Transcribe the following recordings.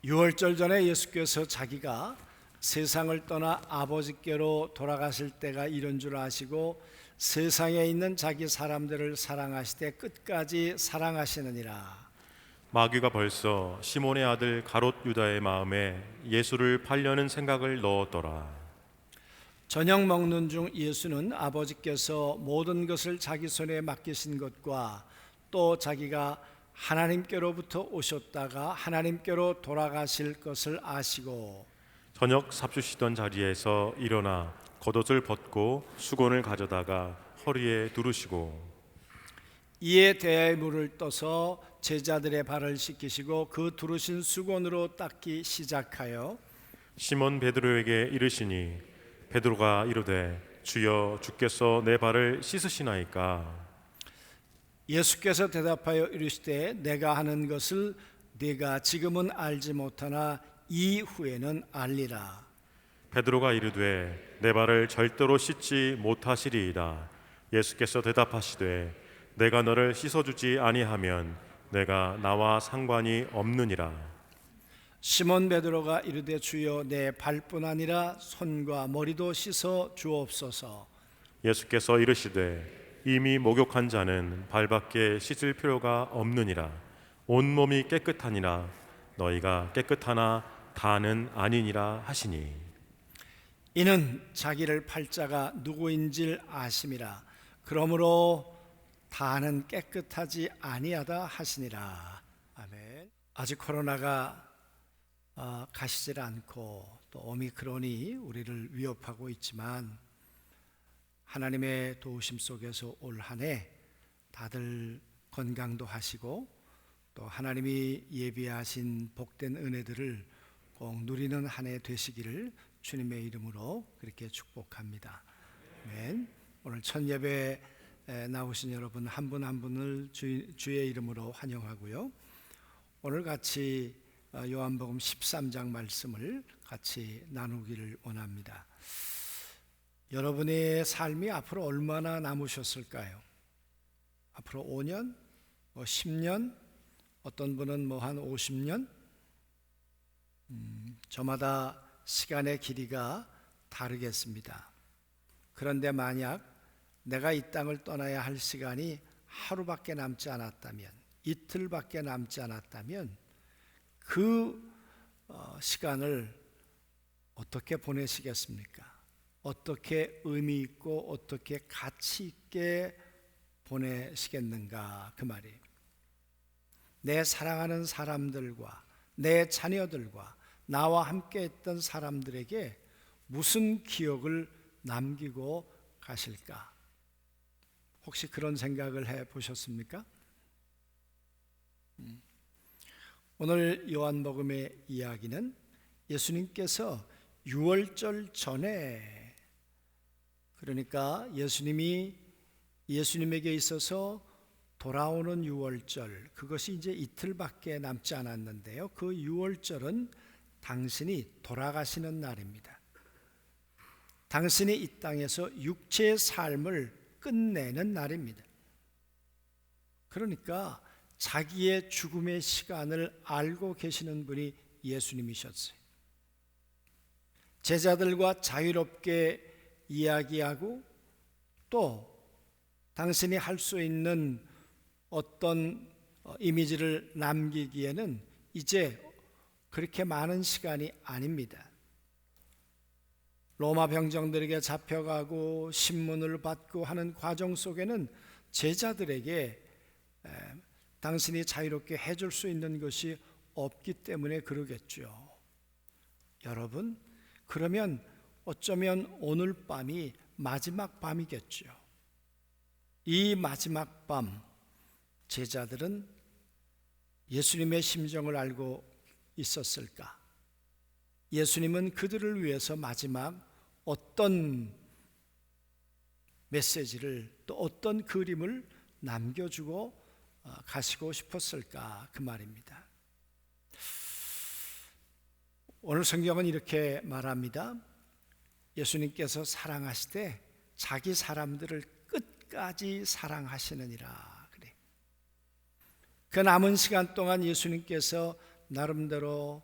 유월절 전에 예수께서 자기가 세상을 떠나 아버지께로 돌아가실 때가 이런 줄 아시고 세상에 있는 자기 사람들을 사랑하시되 끝까지 사랑하시느니라. 마귀가 벌써 시몬의 아들 가롯 유다의 마음에 예수를 팔려는 생각을 넣었더라. 저녁 먹는 중 예수는 아버지께서 모든 것을 자기 손에 맡기신 것과 또 자기가 하나님께로부터 오셨다가 하나님께로 돌아가실 것을 아시고 저녁 삽주시던 자리에서 일어나 겉옷을 벗고 수건을 가져다가 허리에 두르시고 이에 대야의 물을 떠서 제자들의 발을 씻기시고 그 두르신 수건으로 닦기 시작하여 시몬 베드로에게 이르시니 베드로가 이르되 주여 주께서 내 발을 씻으시나이까. 예수께서 대답하여 이르시되 내가 하는 것을 네가 지금은 알지 못하나 이후에는 알리라. 베드로가 이르되 내 발을 절대로 씻지 못하시리이다. 예수께서 대답하시되 내가 너를 씻어주지 아니하면 내가 나와 상관이 없느니라. 시몬 베드로가 이르되 주여 내 발뿐 아니라 손과 머리도 씻어 주옵소서. 예수께서 이르시되 이미 목욕한 자는 발밖에 씻을 필요가 없느니라. 온몸이 깨끗하니라. 너희가 깨끗하나 다는 아니니라 하시니 이는 자기를 팔 자가 누구인지를 아심이라. 그러므로 다는 깨끗하지 아니하다 하시니라. 아멘. 아직 코로나가 가시질 않고 또 오미크론이 우리를 위협하고 있지만 하나님의 도우심 속에서 올 한 해 다들 건강도 하시고 또 하나님이 예비하신 복된 은혜들을 꼭 누리는 한 해 되시기를 주님의 이름으로 그렇게 축복합니다. 아멘. 오늘 첫 예배에 나오신 여러분 한 분 한 분을 주의 이름으로 환영하고요. 오늘 같이 요한복음 13장 말씀을 같이 나누기를 원합니다. 여러분의 삶이 앞으로 얼마나 남으셨을까요? 앞으로 5년, 10년, 어떤 분은 한 50년? 저마다 시간의 길이가 다르겠습니다. 그런데 만약 내가 이 땅을 떠나야 할 시간이 하루밖에 남지 않았다면, 이틀밖에 남지 않았다면 그 시간을 어떻게 보내시겠습니까? 어떻게 의미 있고 어떻게 가치 있게 보내시겠는가 그 말이에요. 내 사랑하는 사람들과 내 자녀들과 나와 함께 했던 사람들에게 무슨 기억을 남기고 가실까? 혹시 그런 생각을 해 보셨습니까? 오늘 요한복음의 이야기는 예수님께서 유월절 전에, 그러니까 예수님에게 있어서 돌아오는 유월절, 그것이 이제 이틀밖에 남지 않았는데요. 그 유월절은 당신이 돌아가시는 날입니다. 당신이 이 땅에서 육체의 삶을 끝내는 날입니다. 그러니까 자기의 죽음의 시간을 알고 계시는 분이 예수님이셨어요. 제자들과 자유롭게 이야기하고 또 당신이 할 수 있는 어떤 이미지를 남기기에는 이제 그렇게 많은 시간이 아닙니다. 로마 병정들에게 잡혀가고 신문을 받고 하는 과정 속에는 제자들에게 당신이 자유롭게 해줄 수 있는 것이 없기 때문에 그러겠죠. 여러분, 그러면 어쩌면 오늘 밤이 마지막 밤이겠죠. 이 마지막 밤 제자들은 예수님의 심정을 알고 있었을까? 예수님은 그들을 위해서 마지막 어떤 메시지를 또 어떤 그림을 남겨주고 가시고 싶었을까 그 말입니다. 오늘 성경은 이렇게 말합니다. 예수님께서 사랑하시되 자기 사람들을 끝까지 사랑하시느니라. 그래. 그 남은 시간 동안 예수님께서 나름대로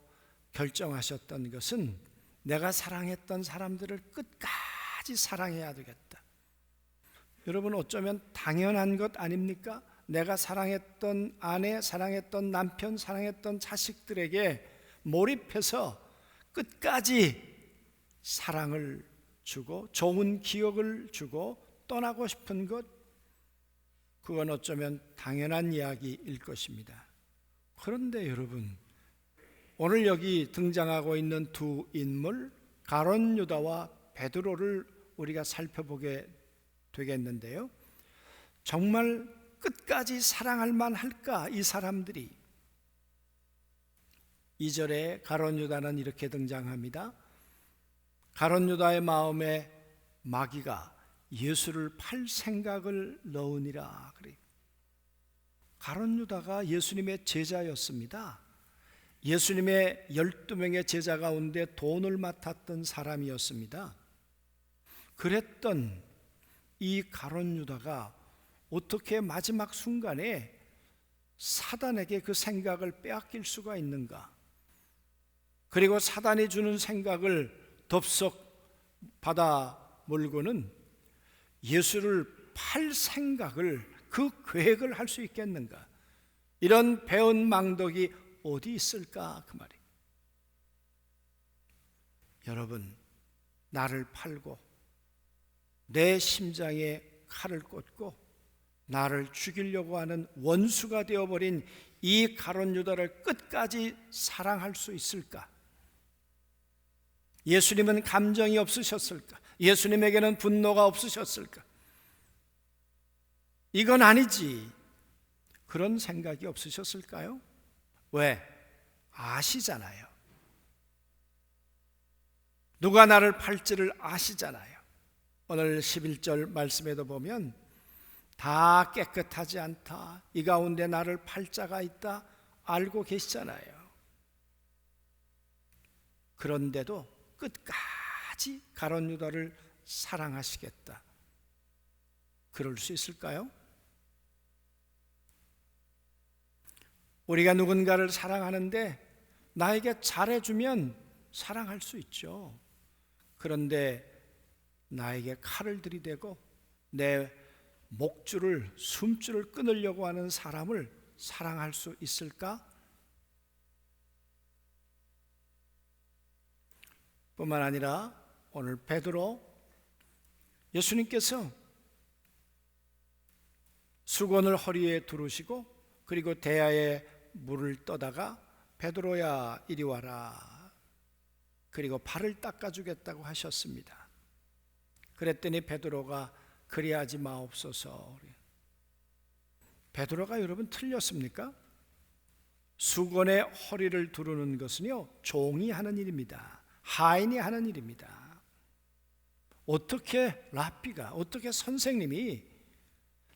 결정하셨던 것은 내가 사랑했던 사람들을 끝까지 사랑해야 되겠다. 여러분, 어쩌면 당연한 것 아닙니까? 내가 사랑했던 아내, 사랑했던 남편, 사랑했던 자식들에게 몰입해서 끝까지 사랑을 주고 좋은 기억을 주고 떠나고 싶은 것, 그건 어쩌면 당연한 이야기일 것입니다. 그런데 여러분, 오늘 여기 등장하고 있는 두 인물, 가룟 유다와 베드로를 우리가 살펴보게 되겠는데요, 정말 끝까지 사랑할 만할까? 이 사람들이. 2절에 가룟 유다는 이렇게 등장합니다. 가룟 유다의 마음에 마귀가 예수를 팔 생각을 넣으니라. 그래. 가룟 유다가 예수님의 제자였습니다. 예수님의 12명의 제자 가운데 돈을 맡았던 사람이었습니다. 그랬던 이 가룟 유다가 어떻게 마지막 순간에 사단에게 그 생각을 빼앗길 수가 있는가? 그리고 사단이 주는 생각을 덥석 받아 몰고는 예수를 팔 생각을, 그 계획을 할 수 있겠는가? 이런 배은망덕이 어디 있을까? 그 말이에요. 여러분, 나를 팔고 내 심장에 칼을 꽂고 나를 죽이려고 하는 원수가 되어버린 이 가룟 유다를 끝까지 사랑할 수 있을까? 예수님은 감정이 없으셨을까? 예수님에게는 분노가 없으셨을까? 이건 아니지. 그런 생각이 없으셨을까요? 왜? 아시잖아요. 누가 나를 팔지를 아시잖아요. 오늘 11절 말씀에도 보면 다 깨끗하지 않다, 이 가운데 나를 팔 자가 있다, 알고 계시잖아요. 그런데도 끝까지 가룟 유다를 사랑하시겠다. 그럴 수 있을까요? 우리가 누군가를 사랑하는데 나에게 잘해주면 사랑할 수 있죠. 그런데 나에게 칼을 들이대고 내 목줄을, 숨줄을 끊으려고 하는 사람을 사랑할 수 있을까? 뿐만 아니라 오늘 베드로, 예수님께서 수건을 허리에 두르시고 그리고 대야에 물을 떠다가 베드로야 이리 와라, 그리고 발을 닦아주겠다고 하셨습니다. 그랬더니 베드로가 그리하지 마옵소서. 베드로가 여러분 틀렸습니까? 수건의 허리를 두르는 것은요, 종이 하는 일입니다. 하인이 하는 일입니다. 어떻게 랍비가, 어떻게 선생님이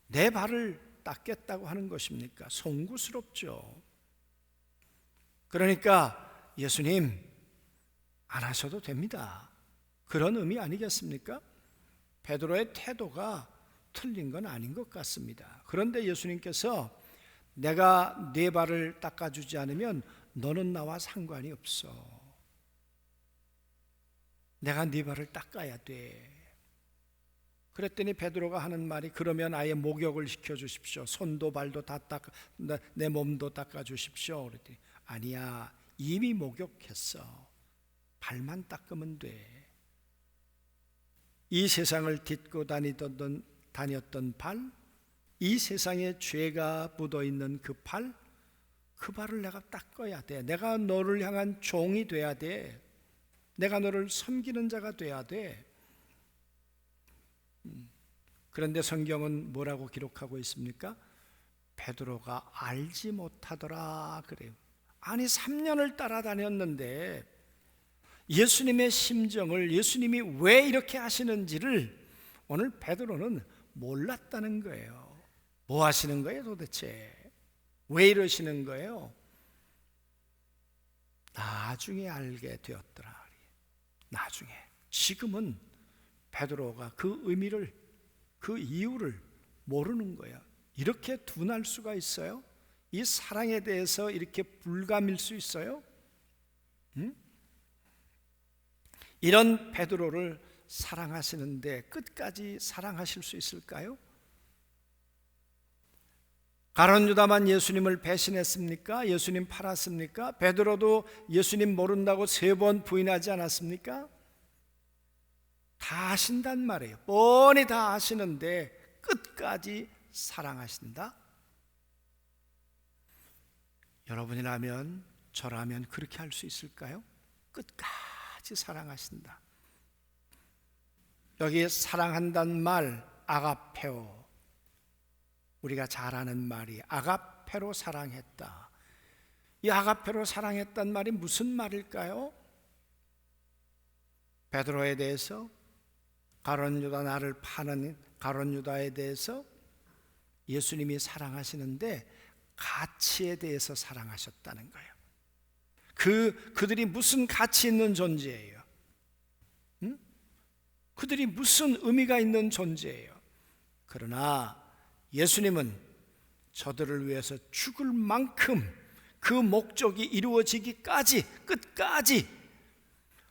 내 발을 닦겠다고 하는 것입니까? 송구스럽죠. 그러니까 예수님 안 하셔도 됩니다, 그런 의미 아니겠습니까? 베드로의 태도가 틀린 건 아닌 것 같습니다. 그런데 예수님께서 내가 네 발을 닦아주지 않으면 너는 나와 상관이 없어. 내가 네 발을 닦아야 돼. 그랬더니 베드로가 하는 말이, 그러면 아예 목욕을 시켜주십시오. 손도 발도 다 내 몸도 닦아주십시오. 그랬더니 아니야, 이미 목욕했어. 발만 닦으면 돼. 이 세상을 딛고 다녔던 발, 이 세상에 죄가 묻어있는 그 발, 그 발을 내가 닦아야 돼. 내가 너를 향한 종이 돼야 돼. 내가 너를 섬기는 자가 돼야 돼. 그런데 성경은 뭐라고 기록하고 있습니까? 베드로가 알지 못하더라 그래요. 아니 3년을 따라다녔는데 예수님의 심정을, 예수님이 왜 이렇게 하시는지를 오늘 베드로는 몰랐다는 거예요. 뭐 하시는 거예요 도대체? 왜 이러시는 거예요? 나중에 알게 되었더라. 나중에. 지금은 베드로가 그 의미를, 그 이유를 모르는 거예요. 이렇게 둔할 수가 있어요? 이 사랑에 대해서 이렇게 불감일 수 있어요? 이런 베드로를 사랑하시는데 끝까지 사랑하실 수 있을까요? 가룟 유다만 예수님을 배신했습니까? 예수님 팔았습니까? 베드로도 예수님 모른다고 3번 부인하지 않았습니까? 다 아신단 말이에요. 뻔히 다 아시는데 끝까지 사랑하신다? 여러분이라면, 저라면 그렇게 할 수 있을까요? 끝까지 사랑하신다. 여기 사랑한다는 말, 아가페오, 우리가 잘 아는 말이 아가페로 사랑했다. 이 아가페로 사랑했다는 말이 무슨 말일까요? 베드로에 대해서, 가룟 유다, 나를 파는 가룟 유다에 대해서 예수님이 사랑하시는데 가치에 대해서 사랑하셨다는 거예요. 그들이 무슨 가치 있는 존재예요? 그들이 무슨 의미가 있는 존재예요? 그러나 예수님은 저들을 위해서 죽을 만큼 그 목적이 이루어지기까지, 끝까지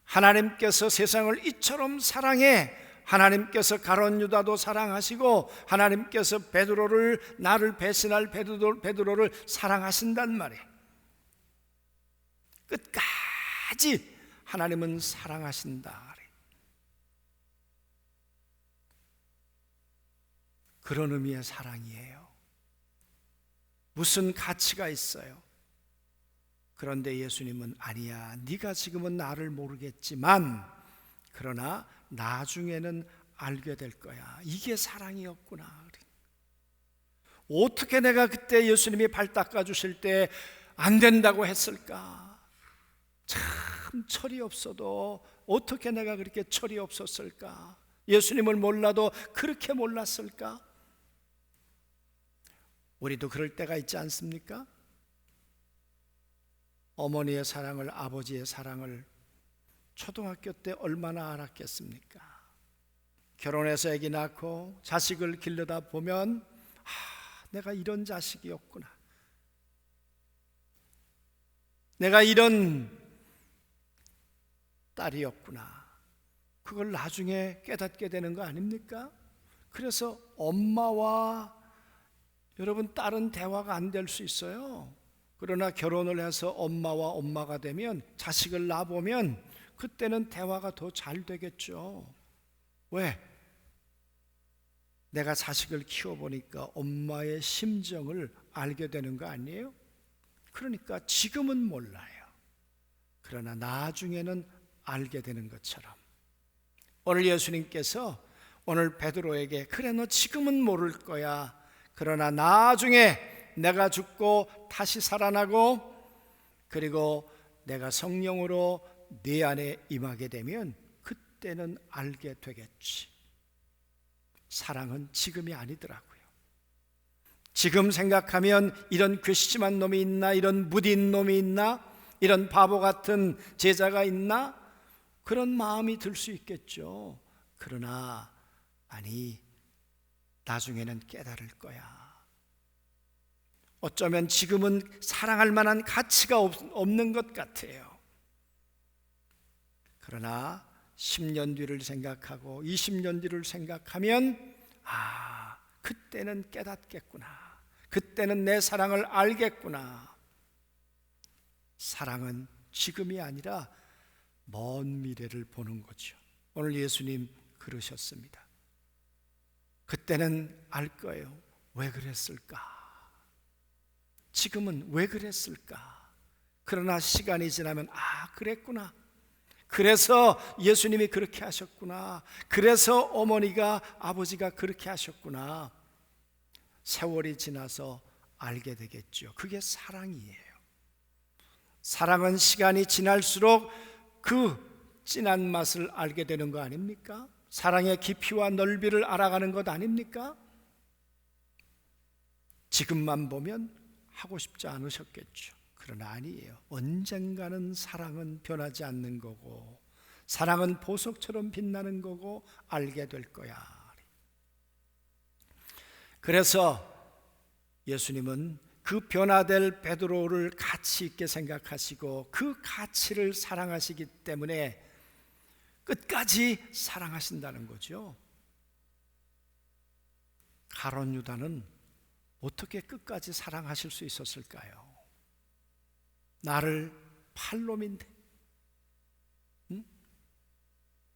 하나님께서 세상을 이처럼 사랑해 하나님께서 가룟 유다도 사랑하시고 하나님께서 베드로를, 나를 배신할 베드로를 사랑하신단 말이에요. 끝까지 하나님은 사랑하신다. 그런 의미의 사랑이에요. 무슨 가치가 있어요? 그런데 예수님은 아니야, 네가 지금은 나를 모르겠지만 그러나 나중에는 알게 될 거야. 이게 사랑이었구나. 어떻게 내가 그때 예수님이 발 닦아주실 때 안 된다고 했을까? 참 철이 없어도 어떻게 내가 그렇게 철이 없었을까? 예수님을 몰라도 그렇게 몰랐을까? 우리도 그럴 때가 있지 않습니까? 어머니의 사랑을, 아버지의 사랑을 초등학교 때 얼마나 알았겠습니까? 결혼해서 아기 낳고 자식을 기르다 보면 내가 이런 자식이었구나, 내가 이런 딸이었구나, 그걸 나중에 깨닫게 되는 거 아닙니까? 그래서 엄마와 여러분 딸은 대화가 안 될 수 있어요. 그러나 결혼을 해서 엄마와 엄마가 되면, 자식을 낳아보면 그때는 대화가 더 잘 되겠죠. 왜? 내가 자식을 키워보니까 엄마의 심정을 알게 되는 거 아니에요? 그러니까 지금은 몰라요. 그러나 나중에는 알게 되는 것처럼 오늘 예수님께서 오늘 베드로에게 그래, 너 지금은 모를 거야. 그러나 나중에 내가 죽고 다시 살아나고 그리고 내가 성령으로 네 안에 임하게 되면 그때는 알게 되겠지. 사랑은 지금이 아니더라고요. 지금 생각하면 이런 괘씸한 놈이 있나, 이런 무딘 놈이 있나, 이런 바보 같은 제자가 있나, 그런 마음이 들 수 있겠죠. 그러나 아니, 나중에는 깨달을 거야. 어쩌면 지금은 사랑할 만한 가치가 없는 것 같아요. 그러나 10년 뒤를 생각하고 20년 뒤를 생각하면 그때는 깨닫겠구나, 그때는 내 사랑을 알겠구나. 사랑은 지금이 아니라 먼 미래를 보는 거죠. 오늘 예수님 그러셨습니다. 그때는 알 거예요. 왜 그랬을까? 지금은 왜 그랬을까? 그러나 시간이 지나면 그랬구나, 그래서 예수님이 그렇게 하셨구나, 그래서 어머니가, 아버지가 그렇게 하셨구나, 세월이 지나서 알게 되겠죠. 그게 사랑이에요. 사랑은 시간이 지날수록 그 진한 맛을 알게 되는 거 아닙니까? 사랑의 깊이와 넓이를 알아가는 것 아닙니까? 지금만 보면 하고 싶지 않으셨겠죠. 그러나 아니에요. 언젠가는 사랑은 변하지 않는 거고, 사랑은 보석처럼 빛나는 거고 알게 될 거야. 그래서 예수님은 그 변화될 베드로를 가치 있게 생각하시고 그 가치를 사랑하시기 때문에 끝까지 사랑하신다는 거죠. 가룟 유다는 어떻게 끝까지 사랑하실 수 있었을까요? 나를 팔놈인데, 응?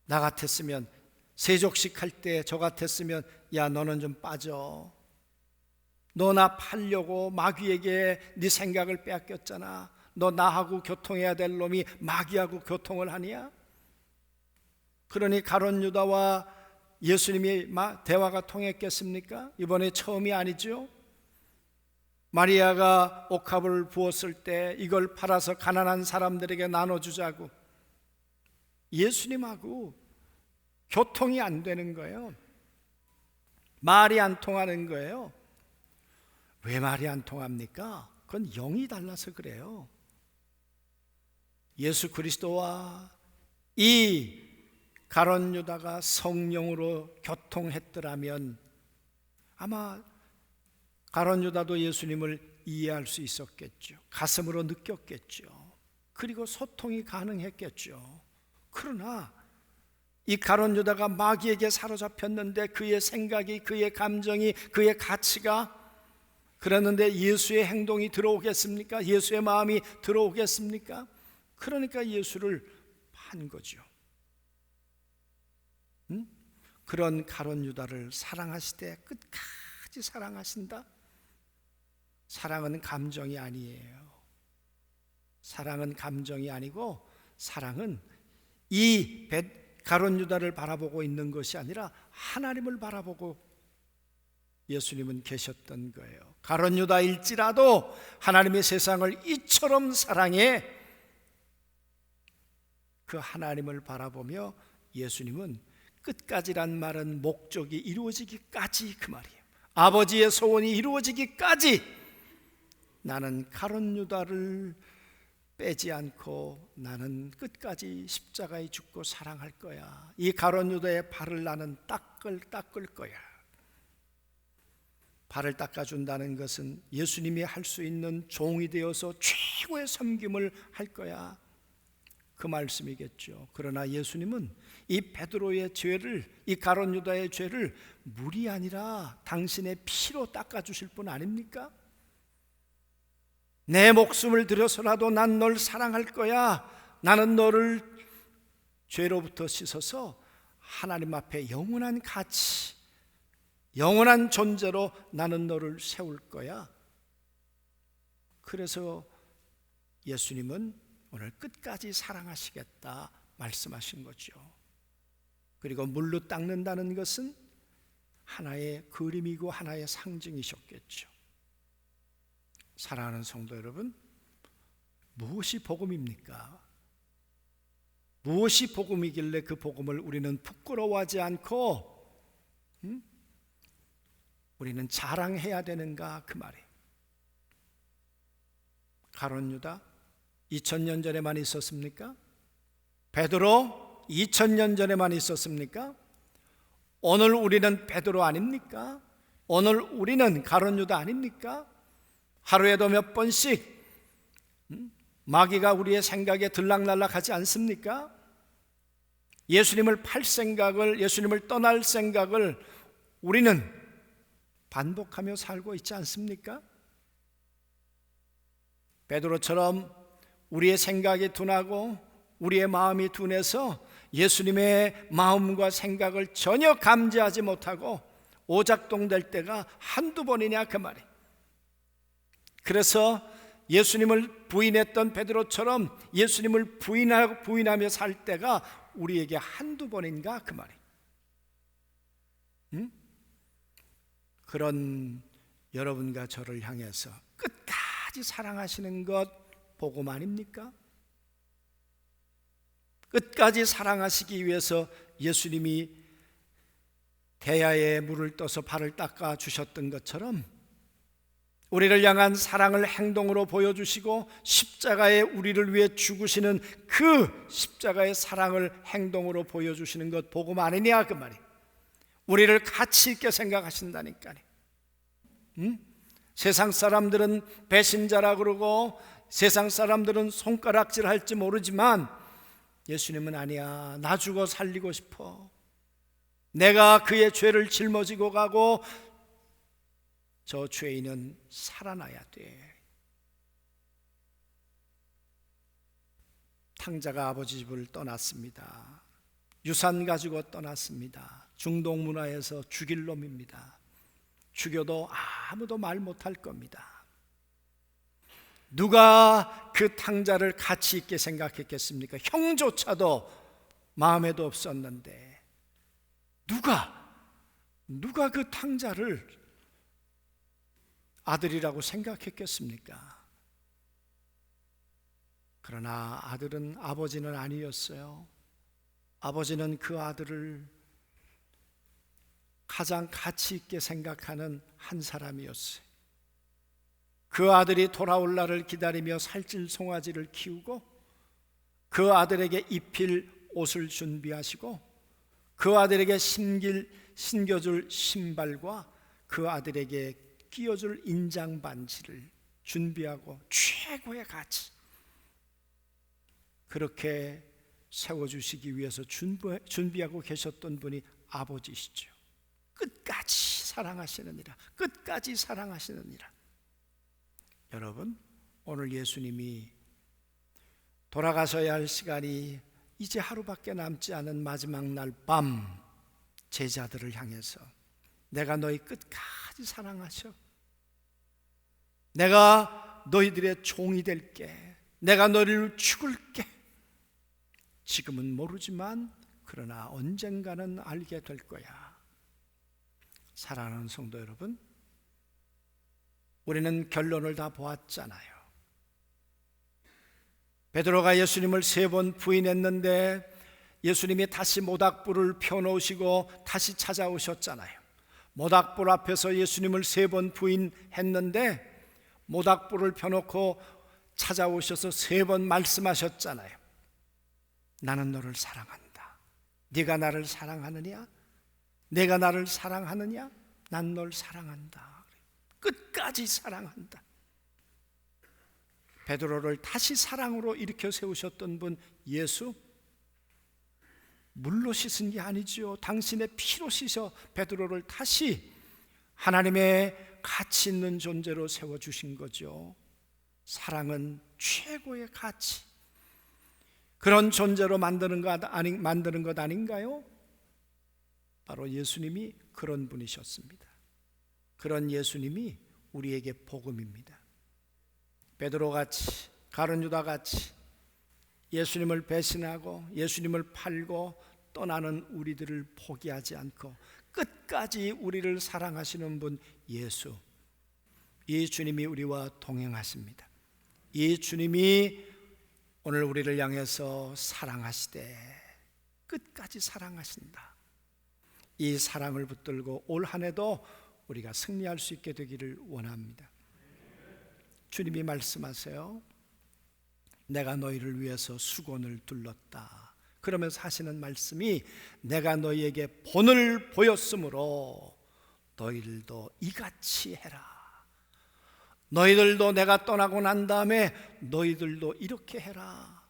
나 같았으면 세족식 할 때 저 같았으면 야 너는 좀 빠져. 너 나 팔려고 마귀에게 네 생각을 빼앗겼잖아. 너 나하고 교통해야 될 놈이 마귀하고 교통을 하냐? 그러니 가룟 유다와 예수님이 대화가 통했겠습니까? 이번에 처음이 아니죠. 마리아가 옥합을 부었을 때 이걸 팔아서 가난한 사람들에게 나눠주자고 예수님하고 교통이 안 되는 거예요. 말이 안 통하는 거예요. 왜 말이 안 통합니까? 그건 영이 달라서 그래요. 예수 그리스도와 이 가룟 유다가 성령으로 교통했더라면 아마 가룟 유다도 예수님을 이해할 수 있었겠죠. 가슴으로 느꼈겠죠. 그리고 소통이 가능했겠죠. 그러나 이 가룟 유다가 마귀에게 사로잡혔는데 그의 생각이, 그의 감정이, 그의 가치가 그랬는데 예수의 행동이 들어오겠습니까? 예수의 마음이 들어오겠습니까? 그러니까 예수를 판 거죠. 그런 가룟 유다를 사랑하시되 끝까지 사랑하신다? 사랑은 감정이 아니에요. 사랑은 감정이 아니고 사랑은 이 가룟 유다를 바라보고 있는 것이 아니라 하나님을 바라보고 예수님은 계셨던 거예요. 가룟 유다일지라도 하나님의 세상을 이처럼 사랑해 그 하나님을 바라보며 예수님은 끝까지란 말은 목적이 이루어지기까지 그 말이에요. 아버지의 소원이 이루어지기까지 나는 가룟 유다를 빼지 않고 나는 끝까지 십자가에 죽고 사랑할 거야. 이 가룟 유다의 발을 나는 닦을 거야. 발을 닦아준다는 것은 예수님이 할 수 있는 종이 되어서 최고의 섬김을 할 거야. 그 말씀이겠죠. 그러나 예수님은 이 베드로의 죄를, 이 가룟 유다의 죄를 물이 아니라 당신의 피로 닦아주실 분 아닙니까? 내 목숨을 들여서라도 난 널 사랑할 거야. 나는 너를 죄로부터 씻어서 하나님 앞에 영원한 가치, 영원한 존재로 나는 너를 세울 거야. 그래서 예수님은 오늘 끝까지 사랑하시겠다 말씀하신 거죠. 그리고 물로 닦는다는 것은 하나의 그림이고 하나의 상징이셨겠죠. 사랑하는 성도 여러분, 무엇이 복음입니까? 무엇이 복음이길래 그 복음을 우리는 부끄러워하지 않고 우리는 자랑해야 되는가 그 말이에요. 가룟 유다 2000년 전에만 있었습니까? 베드로 2000년 전에만 있었습니까? 오늘 우리는 베드로 아닙니까? 오늘 우리는 가룟 유다 아닙니까? 하루에도 몇 번씩 마귀가 우리의 생각에 들락날락하지 않습니까? 예수님을 팔 생각을, 예수님을 떠날 생각을 우리는 반복하며 살고 있지 않습니까? 베드로처럼 우리의 생각이 둔하고 우리의 마음이 둔해서 예수님의 마음과 생각을 전혀 감지하지 못하고 오작동 될 때가 한두 번이냐 그 말이에요. 그래서 예수님을 부인했던 베드로처럼 예수님을 부인하며 살 때가 우리에게 한두 번인가 그 말이에요. 그런 여러분과 저를 향해서 끝까지 사랑하시는 것 복음 아닙니까? 끝까지 사랑하시기 위해서 예수님이 대야에 물을 떠서 발을 닦아 주셨던 것처럼 우리를 향한 사랑을 행동으로 보여주시고 십자가에 우리를 위해 죽으시는 그 십자가의 사랑을 행동으로 보여주시는 것 복음 아니냐 그 말이에요. 우리를 가치 있게 생각하신다니까요. 세상 사람들은 배신자라 그러고 세상 사람들은 손가락질 할지 모르지만 예수님은 아니야. 나 죽어 살리고 싶어. 내가 그의 죄를 짊어지고 가고 저 죄인은 살아나야 돼. 탕자가 아버지 집을 떠났습니다. 유산 가지고 떠났습니다. 중동 문화에서 죽일 놈입니다. 죽여도 아무도 말 못할 겁니다. 누가 그 탕자를 가치 있게 생각했겠습니까? 형조차도 마음에도 없었는데 누가 그 탕자를 아들이라고 생각했겠습니까? 그러나 아버지는 아니었어요. 아버지는 그 아들을 가장 가치 있게 생각하는 한 사람이었어요. 그 아들이 돌아올 날을 기다리며 살찔 송아지를 키우고 그 아들에게 입힐 옷을 준비하시고 그 아들에게 신겨줄 신발과 그 아들에게 끼워줄 인장 반지를 준비하고 최고의 가치 그렇게 세워주시기 위해서 준비하고 계셨던 분이 아버지시죠. 끝까지 사랑하시느니라. 끝까지 사랑하시느니라. 여러분, 오늘 예수님이 돌아가셔야 할 시간이 이제 하루밖에 남지 않은 마지막 날 밤 제자들을 향해서 내가 너희 끝까지 사랑하셔. 내가 너희들의 종이 될게. 내가 너희를 죽을게. 지금은 모르지만 그러나 언젠가는 알게 될 거야. 사랑하는 성도 여러분, 우리는 결론을 다 보았잖아요. 베드로가 예수님을 3번 부인했는데 예수님이 다시 모닥불을 펴놓으시고 다시 찾아오셨잖아요. 모닥불 앞에서 예수님을 3번 부인했는데 모닥불을 펴놓고 찾아오셔서 3번 말씀하셨잖아요. 나는 너를 사랑한다. 네가 나를 사랑하느냐? 내가 나를 사랑하느냐? 난 널 사랑한다. 끝까지 사랑한다. 베드로를 다시 사랑으로 일으켜 세우셨던 분 예수, 물로 씻은 게 아니지요. 당신의 피로 씻어 베드로를 다시 하나님의 가치 있는 존재로 세워주신 거죠. 사랑은 최고의 가치, 그런 존재로 만드는 것 아닌가요? 바로 예수님이 그런 분이셨습니다. 그런 예수님이 우리에게 복음입니다. 베드로같이, 가룟 유다같이 예수님을 배신하고 예수님을 팔고 떠나는 우리들을 포기하지 않고 끝까지 우리를 사랑하시는 분 예수, 이 주님이 우리와 동행하십니다. 이 주님이 오늘 우리를 향해서 사랑하시되 끝까지 사랑하신다. 이 사랑을 붙들고 올 한 해도 우리가 승리할 수 있게 되기를 원합니다. 주님이 말씀하세요. 내가 너희를 위해서 수건을 둘렀다. 그러면서 하시는 말씀이 내가 너희에게 본을 보였으므로 너희들도 이같이 해라. 너희들도 내가 떠나고 난 다음에 너희들도 이렇게 해라.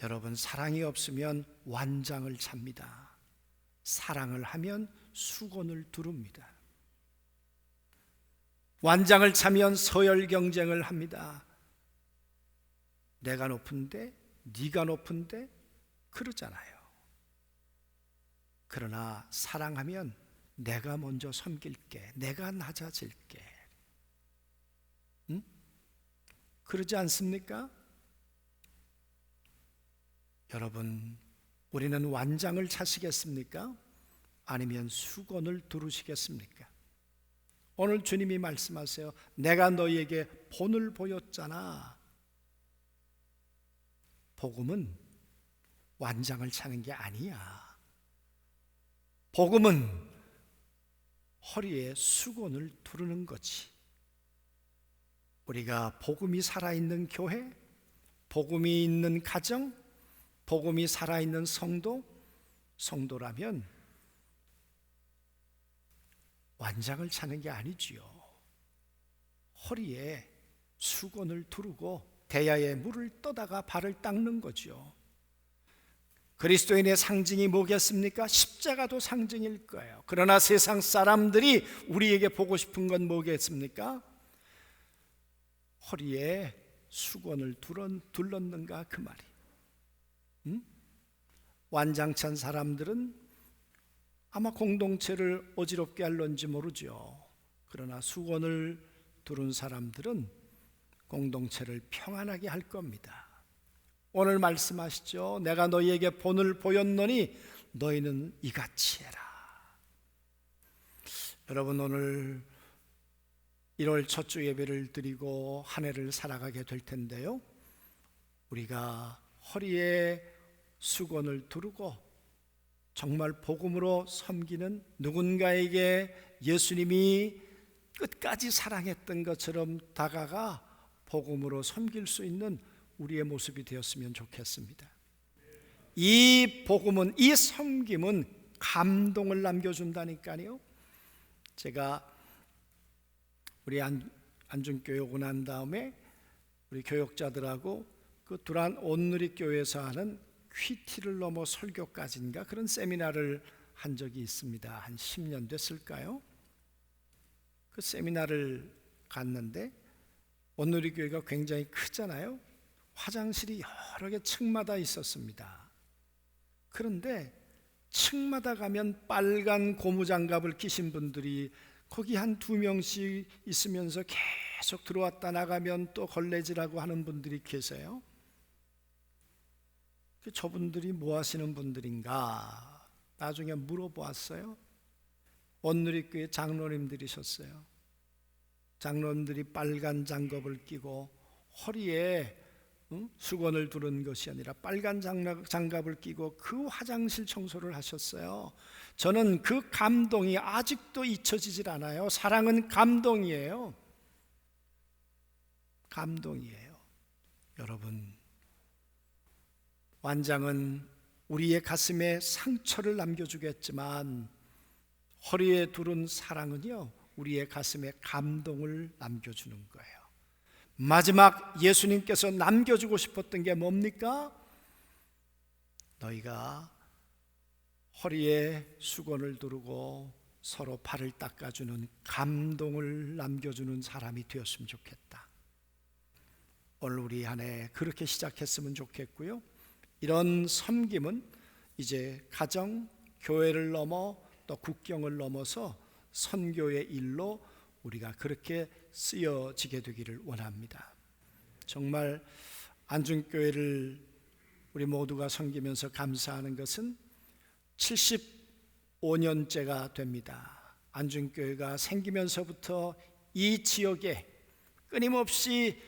여러분, 사랑이 없으면 완장을 찹니다. 사랑을 하면 수건을 두릅니다. 완장을 차면 서열 경쟁을 합니다. 내가 높은데 네가 높은데 그러잖아요. 그러나 사랑하면 내가 먼저 섬길게, 내가 낮아질게. 응? 그러지 않습니까? 여러분, 우리는 완장을 차시겠습니까? 아니면 수건을 두르시겠습니까? 오늘 주님이 말씀하세요. 내가 너희에게 본을 보였잖아. 복음은 완장을 차는 게 아니야. 복음은 허리에 수건을 두르는 거지. 우리가 복음이 살아있는 교회, 복음이 있는 가정, 복음이 살아있는 성도라면 완장을 차는 게 아니지요. 허리에 수건을 두르고 대야에 물을 떠다가 발을 닦는 거죠. 그리스도인의 상징이 뭐겠습니까? 십자가도 상징일 거예요. 그러나 세상 사람들이 우리에게 보고 싶은 건 뭐겠습니까? 허리에 수건을 둘렀는가 그 말이. 완장찬 사람들은 아마 공동체를 어지럽게 할런지 모르죠. 그러나 수건을 두른 사람들은 공동체를 평안하게 할 겁니다. 오늘 말씀하시죠. 내가 너희에게 본을 보였노니 너희는 이같이 해라. 여러분, 오늘 1월 첫 주 예배를 드리고 한 해를 살아가게 될 텐데요, 우리가 허리에 수건을 두르고 정말 복음으로 섬기는, 누군가에게 예수님이 끝까지 사랑했던 것처럼 다가가 복음으로 섬길 수 있는 우리의 모습이 되었으면 좋겠습니다. 이 복음은, 이 섬김은 감동을 남겨준다니까요. 제가 우리 안중교회 오고 난 다음에 우리 교역자들하고 그 두란 온누리교회에서 하는 퀴티를 넘어 설교까지인가 그런 세미나를 한 적이 있습니다. 한 10년 됐을까요? 그 세미나를 갔는데 온누리교회가 굉장히 크잖아요. 화장실이 여러 개 층마다 있었습니다. 그런데 층마다 가면 빨간 고무장갑을 끼신 분들이 거기 한 2명씩 있으면서 계속 들어왔다 나가면 또 걸레질하고 하는 분들이 계세요. 저분들이 뭐 하시는 분들인가 나중에 물어보았어요. 온누리교회 장로님들이셨어요. 장로님들이 빨간 장갑을 끼고 허리에 수건을 두른 것이 아니라 빨간 장갑을 끼고 그 화장실 청소를 하셨어요. 저는 그 감동이 아직도 잊혀지질 않아요. 사랑은 감동이에요. 감동이에요. 여러분, 완장은 우리의 가슴에 상처를 남겨주겠지만 허리에 두른 사랑은요, 우리의 가슴에 감동을 남겨주는 거예요. 마지막 예수님께서 남겨주고 싶었던 게 뭡니까? 너희가 허리에 수건을 두르고 서로 발을 닦아주는 감동을 남겨주는 사람이 되었으면 좋겠다. 오늘 우리 한 해 그렇게 시작했으면 좋겠고요. 이런 섬김은 이제 가정, 교회를 넘어 또 국경을 넘어서 선교의 일로 우리가 그렇게 쓰여지게 되기를 원합니다. 정말 안중교회를 우리 모두가 섬기면서 감사하는 것은 75년째가 됩니다. 안중교회가 생기면서부터 이 지역에 끊임없이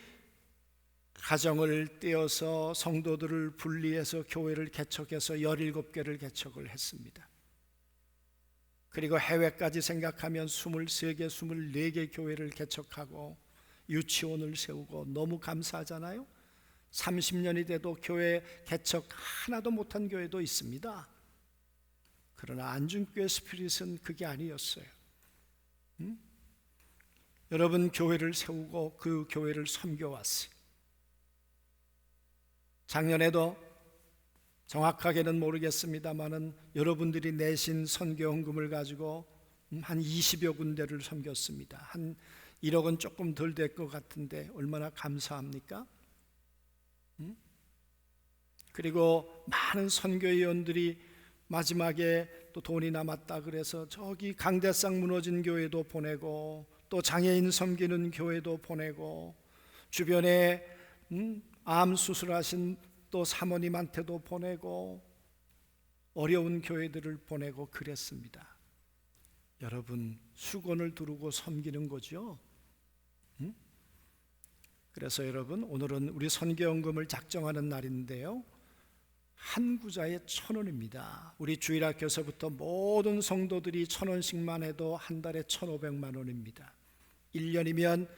가정을 떼어서 성도들을 분리해서 교회를 개척해서 17개를 개척을 했습니다. 그리고 해외까지 생각하면 23개, 24개 교회를 개척하고 유치원을 세우고 너무 감사하잖아요. 30년이 돼도 교회 개척 하나도 못한 교회도 있습니다. 그러나 안중교회 스피릿은 그게 아니었어요. 여러분, 교회를 세우고 그 교회를 섬겨왔어요. 작년에도 정확하게는 모르겠습니다만은 여러분들이 내신 선교헌금을 가지고 한 20여 군데를 섬겼습니다. 한 1억은 조금 덜 될 것 같은데 얼마나 감사합니까? 그리고 많은 선교위원들이 마지막에 또 돈이 남았다 그래서 저기 강대상 무너진 교회도 보내고 또 장애인 섬기는 교회도 보내고 주변에 암 수술하신 또 사모님한테도 보내고 어려운 교회들을 보내고 그랬습니다. 여러분, 수건을 두르고 섬기는 거죠. 그래서 여러분, 오늘은 우리 선교헌금을 작정하는 날인데요, 한 구자에 1,000원입니다. 우리 주일학교에서부터 모든 성도들이 1,000원씩만 해도 한 달에 1,500만 원입니다. 1년이면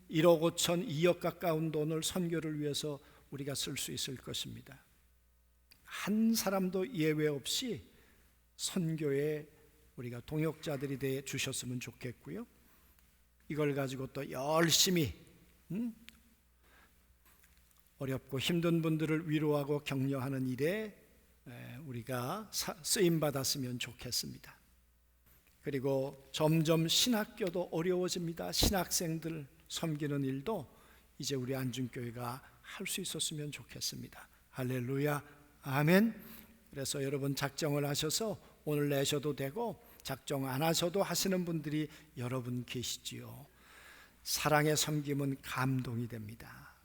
1억 5천, 2억 가까운 돈을 선교를 위해서 우리가 쓸 수 있을 것입니다. 한 사람도 예외 없이 선교에 우리가 동역자들이 되어 주셨으면 좋겠고요. 이걸 가지고 또 열심히 어렵고 힘든 분들을 위로하고 격려하는 일에 우리가 쓰임 받았으면 좋겠습니다. 그리고 점점 신학교도 어려워집니다. 신학생들 섬기는 일도 이제 우리 안중교회가 할 수 있었으면 좋겠습니다. 할렐루야, 아멘. 그래서 여러분 작정을 하셔서 오늘 내셔도 되고 작정 안 하셔도 하시는 분들이 여러분 계시지요. 사랑의 섬김은 감동이 됩니다.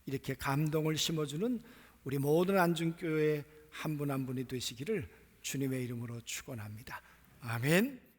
이렇게 감동을 심어주는 우리 모든 안중교회 한 분 한 분이 되시기를 주님의 이름으로 축원합니다. 아멘.